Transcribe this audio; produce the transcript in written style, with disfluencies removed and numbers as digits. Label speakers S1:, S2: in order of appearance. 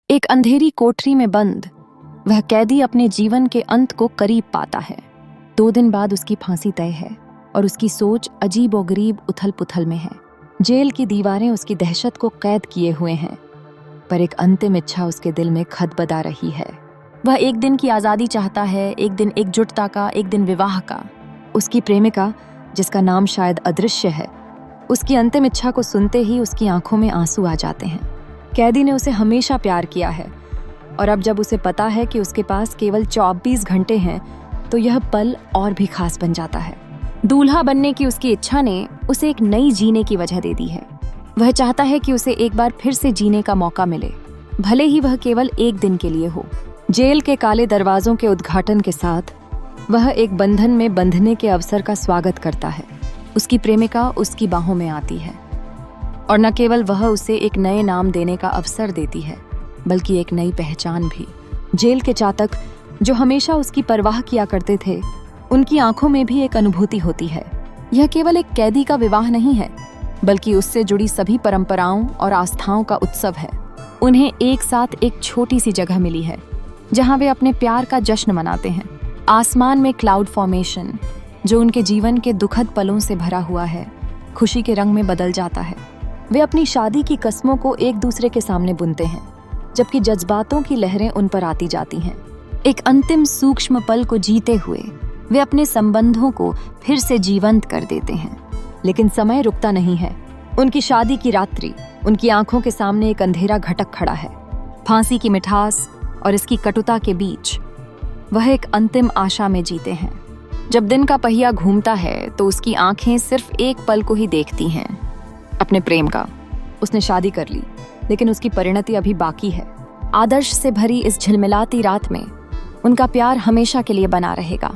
S1: एक अंधेरी कोठरी में बंद वह कैदी अपने जीवन के अंत को करीब पाता है। 2 दिन बाद उसकी फांसी तय है और उसकी सोच अजीब और गरीब उथल पुथल में है। जेल की दीवारें उसकी दहशत को कैद किए हुए हैं, पर एक अंतिम इच्छा उसके दिल में खदबदा रही है। वह एक दिन की आज़ादी चाहता है, एक दिन एकजुटता का, एक दिन विवाह का। उसकी प्रेमिका, जिसका नाम शायद अदृश्य है, उसकी अंतिम इच्छा को सुनते ही उसकी आंखों में आंसू आ जाते हैं। कैदी ने उसे हमेशा प्यार किया है और अब जब उसे पता है कि उसके पास केवल 24 घंटे हैं, तो यह पल और भी खास बन जाता है। दूल्हा बनने की उसकी इच्छा ने उसे एक नई जीने की वजह दे दी है। वह चाहता है कि उसे एक बार फिर से जीने का मौका मिले, भले ही वह केवल एक दिन के लिए हो। जेल के काले दरवाजों के उद्घाटन के साथ वह एक बंधन में बंधने के अवसर का स्वागत करता है। उसकी प्रेमिका उसकी बाहों में आती है और न केवल वह उसे एक नए नाम देने का अवसर देती है, बल्कि एक नई पहचान भी। जेल के चातक जो हमेशा उसकी परवाह किया करते थे, उनकी आंखों में भी एक अनुभूति होती है। यह केवल एक कैदी का विवाह नहीं है, बल्कि उससे जुड़ी सभी परंपराओं और आस्थाओं का उत्सव है। उन्हें एक साथ एक छोटी सी जगह मिली है जहां वे अपने प्यार का जश्न मनाते हैं। आसमान में क्लाउड फॉर्मेशन, जो उनके जीवन के दुखद पलों से भरा हुआ है, खुशी के रंग में बदल जाता है। वे अपनी शादी की कस्मों को एक दूसरे के सामने बुनते हैं, जबकि जज्बातों की लहरें उन पर आती जाती हैं। एक अंतिम सूक्ष्म पल को जीते हुए वे अपने संबंधों को फिर से जीवंत कर देते हैं। लेकिन समय रुकता नहीं है। उनकी शादी की रात्रि, उनकी आंखों के सामने एक अंधेरा घटक खड़ा है। फांसी की मिठास और इसकी कटुता के बीच वह एक अंतिम आशा में जीते हैं। जब दिन का पहिया घूमता है तो उसकी आंखें सिर्फ एक पल को ही देखती हैं, अपने प्रेम का। उसने शादी कर ली, लेकिन उसकी परिणति अभी बाकी है। आदर्श से भरी इस झिलमिलाती रात में उनका प्यार हमेशा के लिए बना रहेगा।